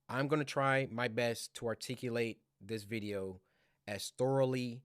I'm going to try my best to articulate this video as thoroughly,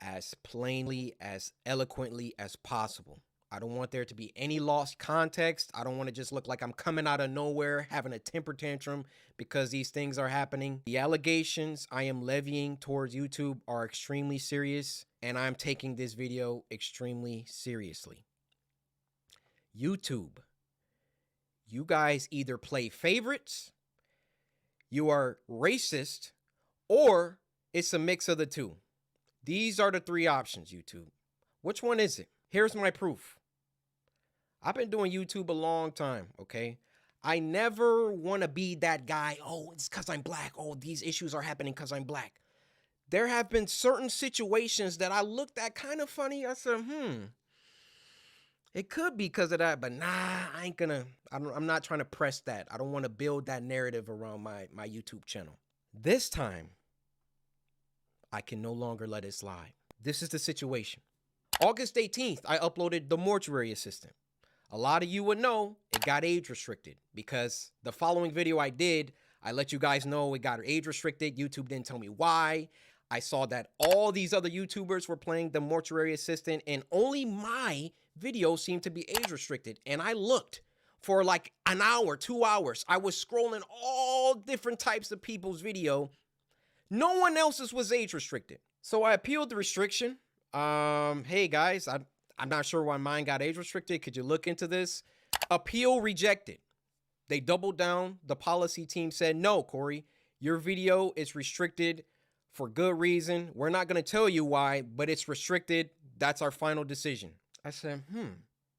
as plainly, as eloquently as possible. I don't want there to be any lost context. I don't want to just look like I'm coming out of nowhere having a temper tantrum because these things are happening. The allegations I am levying towards YouTube are extremely serious, and I'm taking this video extremely seriously. YouTube, you guys either play favorites, you are racist, or it's a mix of the two. These are the three options, YouTube. Which one is it? Here's my proof. I've been doing YouTube a long time, okay? I never want to be that guy, oh, it's because I'm black. Oh, these issues are happening because I'm black. There have been certain situations that I looked at kind of funny. I said, it could be because of that, but nah, I'm not trying to press that. I don't want to build that narrative around my YouTube channel. This time, I can no longer let it slide. This is the situation. August 18th, I uploaded The Mortuary Assistant. A lot of you would know it got age restricted because the following video I did, I let you guys know it got age restricted. YouTube didn't tell me why. I saw that all these other YouTubers were playing The Mortuary Assistant and only my video seemed to be age restricted. And I looked for like an hour, 2 hours. I was scrolling all different types of people's video. No one else's was age restricted. So I appealed the restriction. Hey guys, I'm not sure why mine got age restricted. Could you look into this? Appeal rejected. They doubled down. The policy team said, no, Cory, your video is restricted for good reason. We're not going to tell you why, but it's restricted. That's our final decision. I said,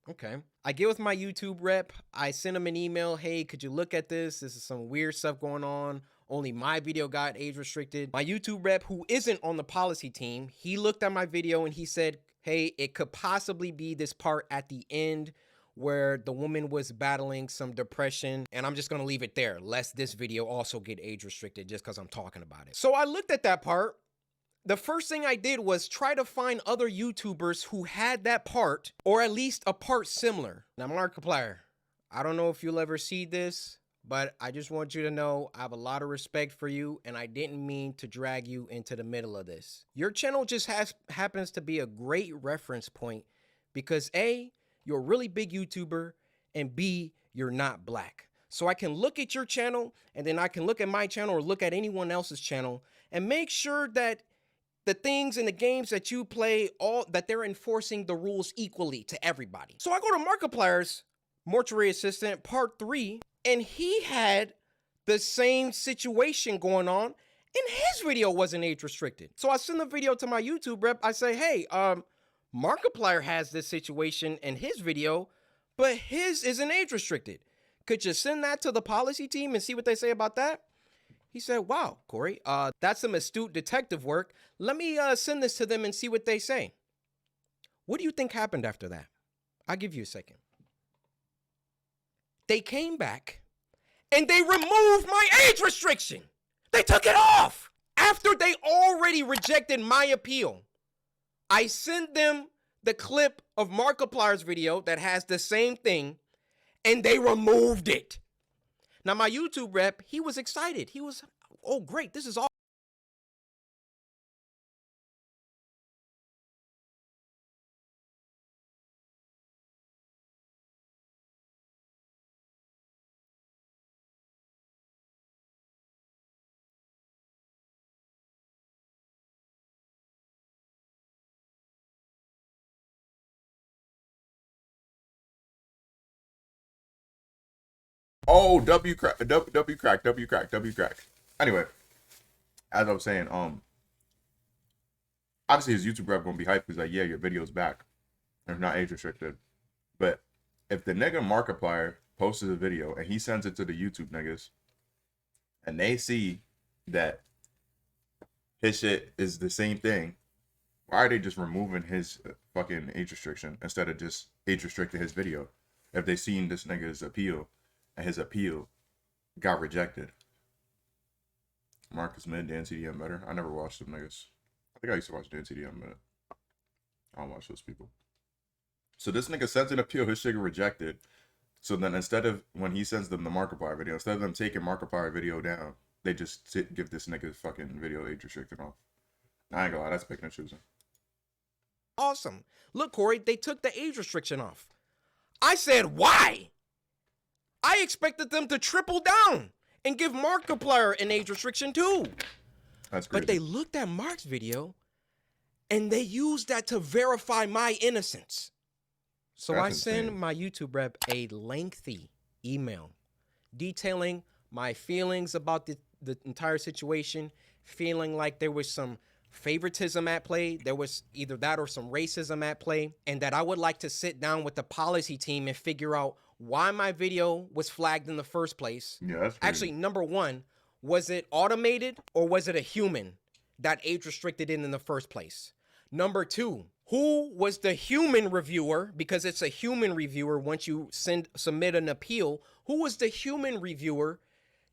okay. I get with my YouTube rep. I send him an email. Hey, could you look at this? This is some weird stuff going on. Only my video got age restricted. My YouTube rep, who isn't on the policy team, he looked at my video and he said, hey, it could possibly be this part at the end where the woman was battling some depression. And I'm just going to leave it there, lest this video also get age restricted just because I'm talking about it. So I looked at that part. The first thing I did was try to find other YouTubers who had that part, or at least a part similar. Now, Markiplier, I don't know if you'll ever see this, but I just want you to know I have a lot of respect for you, and I didn't mean to drag you into the middle of this. Your channel just happens to be a great reference point because A, you're a really big YouTuber, and B, you're not black. So I can look at your channel, and then I can look at my channel or look at anyone else's channel and make sure that the things and the games that you play, that they're enforcing the rules equally to everybody. So I go to Markiplier's Mortuary Assistant Part 3, and he had the same situation going on, and his video wasn't age restricted. So I send the video to my YouTube rep. I say, hey, Markiplier has this situation in his video, but his isn't age restricted. Could you send that to the policy team and see what they say about that? He said, wow, Cory, that's some astute detective work. Let me send this to them and see what they say. What do you think happened after that? I'll give you a second. They came back and they removed my age restriction. They took it off after they already rejected my appeal. I sent them the clip of Markiplier's video that has the same thing, and they removed it. Now, my YouTube rep, he was excited. He was, oh, great, this is all. Oh, W crack. Anyway, as I was saying, obviously his YouTube rep gonna be hyped because like, yeah, your video's back. It's not age restricted. But if the nigga Markiplier posts a video and he sends it to the YouTube niggas, and they see that his shit is the same thing, why are they just removing his fucking age restriction instead of just age restricting his video? If they seen this nigga's appeal and his appeal got rejected. Marcus Mid, Dan CDM better. I never watched them niggas. I think I used to watch Dan CDM, but I don't watch those people. So this nigga sends an appeal, his shit got rejected. So then instead of, when he sends them the Markiplier video, instead of them taking Markiplier video down they just give this nigga fucking video age restricted off. I ain't gonna lie, that's picking and choosing. Awesome. Look, Corey, they took the age restriction off. I said, why? I expected them to triple down and give Markiplier an age restriction too. That's crazy. But they looked at Mark's video and they used that to verify my innocence. So I send my YouTube rep a lengthy email detailing my feelings about the entire situation, feeling like there was some favoritism at play. There was either that or some racism at play, and that I would like to sit down with the policy team and figure out why my video was flagged in the first place. Yeah, that's crazy. Actually, number one, was it automated or was it a human that age restricted it in the first place? Number two, who was the human reviewer? Because it's a human reviewer once you submit an appeal. Who was the human reviewer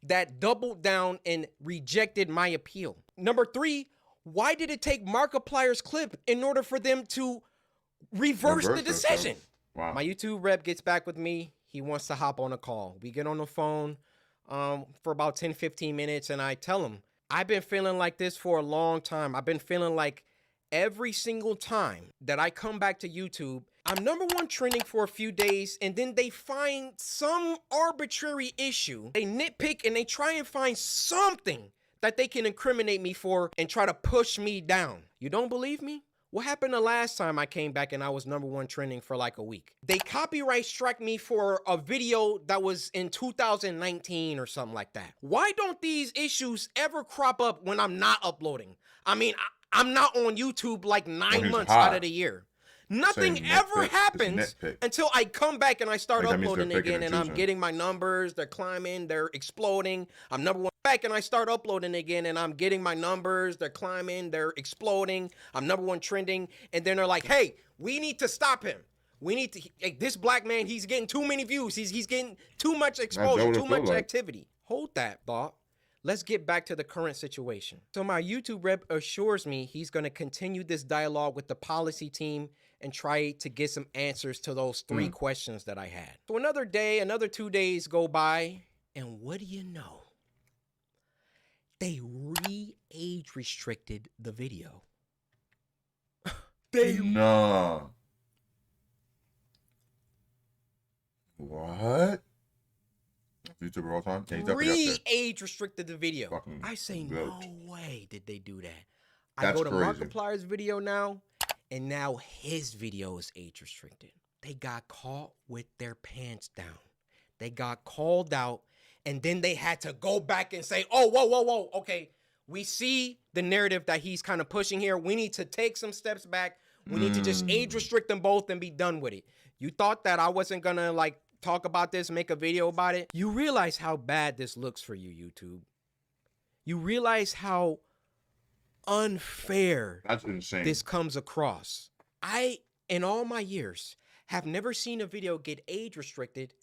that doubled down and rejected my appeal? Number three, why did it take Markiplier's clip in order for them to reverse the decision? Wow. My YouTube rep gets back with me. He wants to hop on a call. We get on the phone for about 10, 15 minutes, and I tell him, I've been feeling like this for a long time. I've been feeling like every single time that I come back to YouTube, I'm #1 trending for a few days, and then they find some arbitrary issue. They nitpick and they try and find something that they can incriminate me for and try to push me down. You don't believe me? What happened the last time I came back and I was #1 trending for like a week? They copyright struck me for a video that was in 2019 or something like that. Why don't these issues ever crop up when I'm not uploading? I mean, I'm not on YouTube like 9 months out of the year. Nothing ever happens until I come back and I start uploading again, and I'm getting my numbers, they're climbing, they're exploding. I'm #1 back and I start uploading again, and I'm getting my numbers, they're climbing, they're exploding. I'm #1 trending, and then they're like, hey, we need to stop him. We need to, this black man, he's getting too many views. He's getting too much exposure, too much activity. Hold that thought. Let's get back to the current situation. So my YouTube rep assures me he's going to continue this dialogue with the policy team and try to get some answers to those 3 questions that I had. So another day, another 2 days go by, and what do you know? They re-age restricted the video. Nah. What? YouTuber all time? Yeah, re-age restricted the video. Fucking I say, goat. No way did they do that. That's I go to crazy. Markiplier's video now, and now his video is age restricted. They got caught with their pants down. They got called out, and then they had to go back and say, oh, whoa, okay, we see the narrative that he's kind of pushing here. We need to take some steps back. We need to just age restrict them both and be done with it. You thought that I wasn't gonna like talk about this, make a video about it? You realize how bad this looks for you, YouTube. You realize how unfair that's insane this comes across. I, in all my years, have never seen a video get age restricted,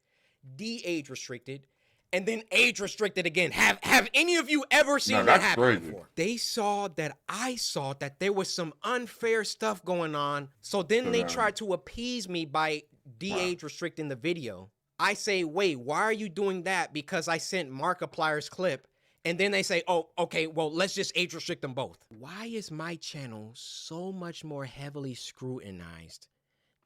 de-age restricted, and then age restricted again. Have any of you ever seen that happen before? They saw that I saw that there was some unfair stuff going on, so then they tried to appease me by de-age restricting the video. I say, wait, why are you doing that? Because I sent Markiplier's clip. And then they say, oh, okay, well, let's just age restrict them both. Why is my channel so much more heavily scrutinized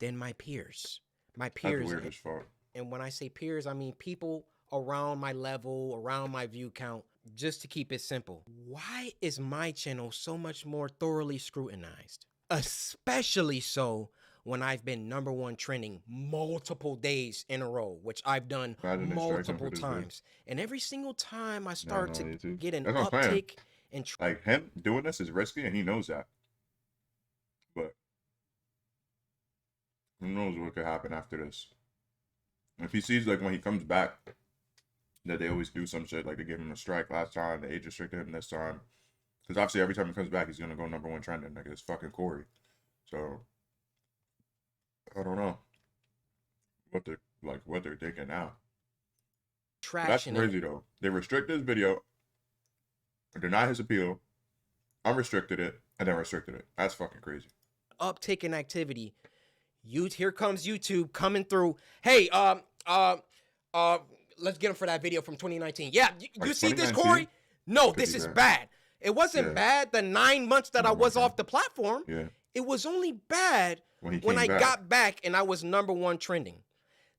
than my peers? My peers. That's weird as fuck. And when I say peers, I mean people around my level, around my view count, just to keep it simple. Why is my channel so much more thoroughly scrutinized? Especially so when I've been #1 trending multiple days in a row, which I've done multiple times. And every single time I start to get an uptick in like him doing this is risky, and he knows that. But who knows what could happen after this? If he sees, like, when he comes back, that they always do some shit, like they gave him a strike last time, they age restricted him this time. Because obviously every time he comes back, he's gonna go #1 trending. Like, it's fucking Cory. So I don't know what they're thinking now. That's crazy though. They restricted his video, denied his appeal, unrestricted it, and then restricted it. That's fucking crazy. Uptick in activity. Here comes YouTube coming through. Hey, let's get him for that video from 2019. Yeah, you see this, Cory? no, this is bad. It wasn't bad the 9 months that I was off the platform. Yeah. It was only bad when I got back and I was #1 trending.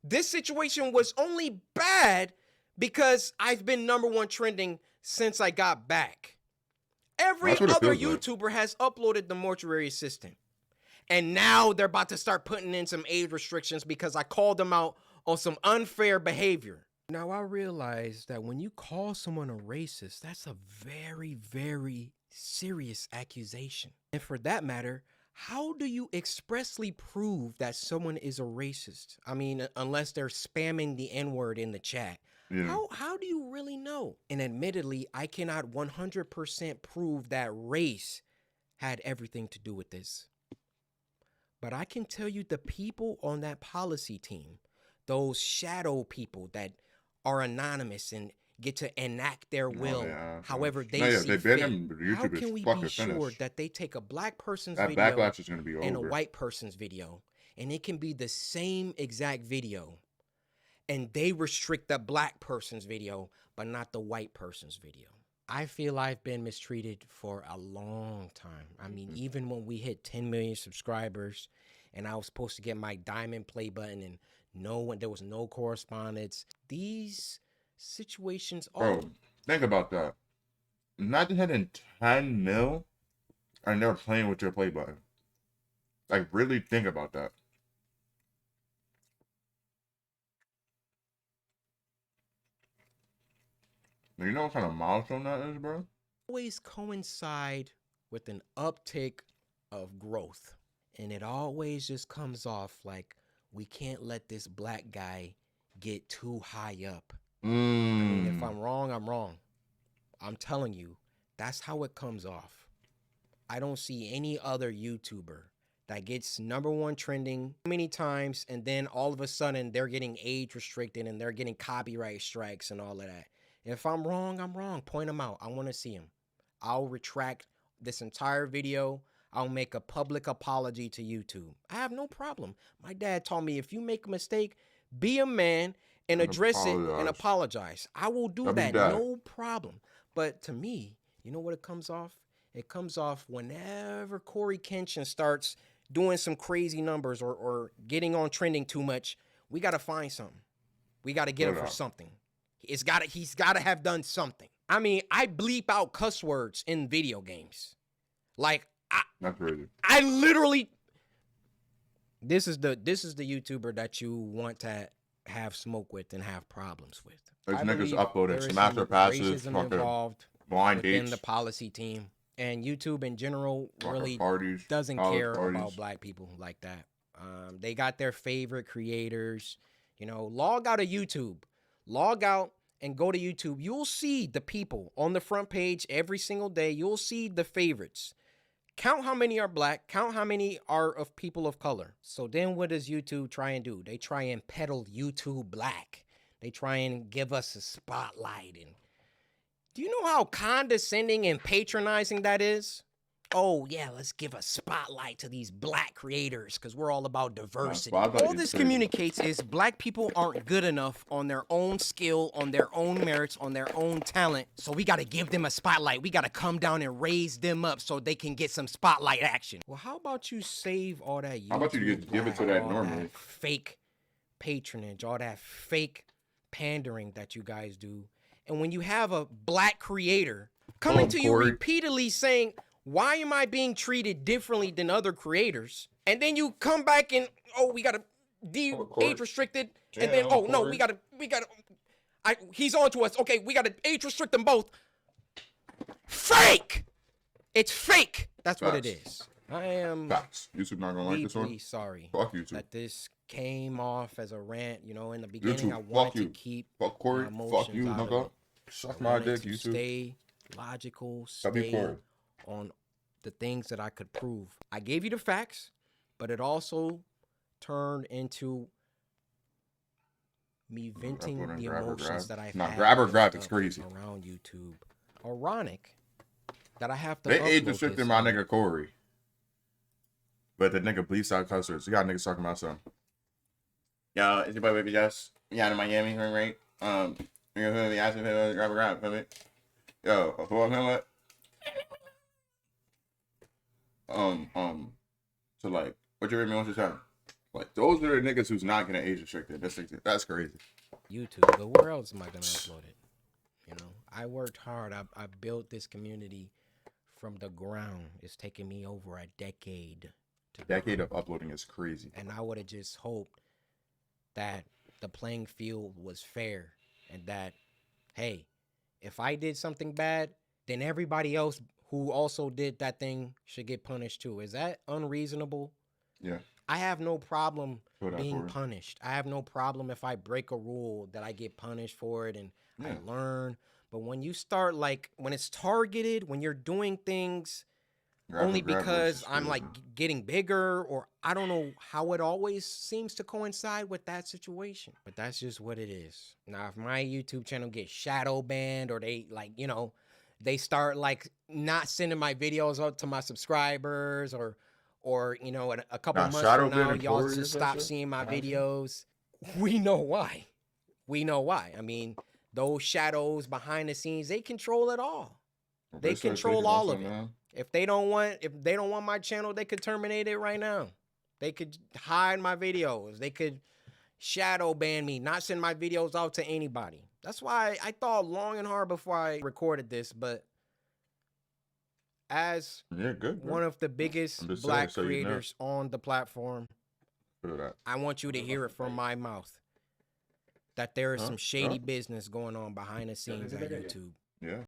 This situation was only bad because I've been #1 trending since I got back. Every other YouTuber has uploaded the Mortuary Assistant. And now they're about to start putting in some age restrictions because I called them out on some unfair behavior. Now, I realize that when you call someone a racist, that's a very, very serious accusation. And for that matter, how do you expressly prove that someone is a racist? I mean, unless they're spamming the N-word in the chat. Yeah. How do you really know? And admittedly, I cannot 100% prove that race had everything to do with this. But I can tell you the people on that policy team, those shadow people that are anonymous and get to enact their will however they see fit. How can we be sure that they take a black person's video and a white person's video, and it can be the same exact video, and they restrict the black person's video, but not the white person's video? I feel I've been mistreated for a long time. I mean, even when we hit 10 million subscribers and I was supposed to get my diamond play button and there was no correspondence. These situations are... Bro, think about that. Imagine hitting 10 mil and they're playing with your play button. Like, really think about that. You know what kind of milestone that is, bro? Always coincide with an uptick of growth. And it always just comes off like, we can't let this black guy get too high up. I mean, if I'm wrong, I'm wrong. I'm telling you, that's how it comes off. I don't see any other YouTuber that gets #1 trending many times, and then all of a sudden they're getting age restricted and they're getting copyright strikes and all of that. If I'm wrong, I'm wrong. Point them out. I want to see them. I'll retract this entire video. I'll make a public apology to YouTube. I have no problem. My dad taught me if you make a mistake, be a man and address it and apologize. I will do that. No problem. But to me, you know what it comes off? It comes off whenever CoryxKenshin starts doing some crazy numbers or getting on trending too much. We got to find something. We got to get him for something. He's got to have done something. I mean, I bleep out cuss words in video games. Like, not crazy. I literally... This is the YouTuber that you want to have smoke with and have problems with. There's niggas uploading smasher passes, involved blind dates within the policy team, and YouTube in general really doesn't care about black people like that. They got their favorite creators. You know, log out of YouTube, log out and go to YouTube. You'll see the people on the front page every single day. You'll see the favorites. Count how many are black, count how many are of people of color. So then what does YouTube try and do? They try and peddle YouTube black. They try and give us a spotlight. And do you know how condescending and patronizing that is? Oh yeah, let's give a spotlight to these black creators because we're all about diversity. All this communicates is black people aren't good enough on their own skill, on their own merits, on their own talent. So we got to give them a spotlight. We got to come down and raise them up so they can get some spotlight action. Well, how about you save all that YouTube, how about you give it to that normally? That fake patronage, all that fake pandering that you guys do. And when you have a black creator coming to you repeatedly saying, why am I being treated differently than other creators? And then you come back and, oh, we got to age restricted. And then, oh, no, we got to, he's on to us. Okay, we got to age restrict them both. Fake! It's fake. That's what it is. I am YouTube not gonna like this one. Sorry. Fuck YouTube. That this came off as a rant. You know, in the beginning, I wanted to keep Cory. Fuck you, nigga. Suck my dick, YouTube. Stay logical. Stay on the things that I could prove. I gave you the facts, but it also turned into me venting the emotions that I've had grab it's crazy around YouTube. Ironic that I have to. They age restricted my nigga Cory, but the nigga bleeps out cuss words. You got niggas talking about something. Yo, it's your boy Baby Jess. Yeah, in Miami, right? You know, asking for grab, feel me? Yo, who I'm at? So like, what you read me on your channel? Like, those are the niggas who's not getting age restricted. That's crazy. YouTube, but where else am I gonna upload it? You know, I worked hard. I built this community from the ground. It's taken me over a decade. Decade of uploading is crazy. And I would have just hoped that the playing field was fair and that, hey, if I did something bad, then everybody else who also did that thing should get punished too. Is that unreasonable? Yeah. I have no problem being punished. I have no problem if I break a rule that I get punished for it and I learn. But when you start, like, when it's targeted, when you're doing things only because I'm like getting bigger, or I don't know how it always seems to coincide with that situation. But that's just what it is. Now, if my YouTube channel gets shadow banned, or they, like, you know, they start like not sending my videos out to my subscribers, or you know, a couple months from now, y'all just stop seeing my videos. We know why. We know why. I mean, those shadows behind the scenes, they control it all. They control all of it. If they don't want my channel, they could terminate it right now. They could hide my videos. They could shadow ban me, not send my videos out to anybody. That's why I thought long and hard before I recorded this. But as one of the biggest black creators on the platform, I want you to hear it from my mouth that there is some shady business going on behind the scenes at YouTube. Yeah.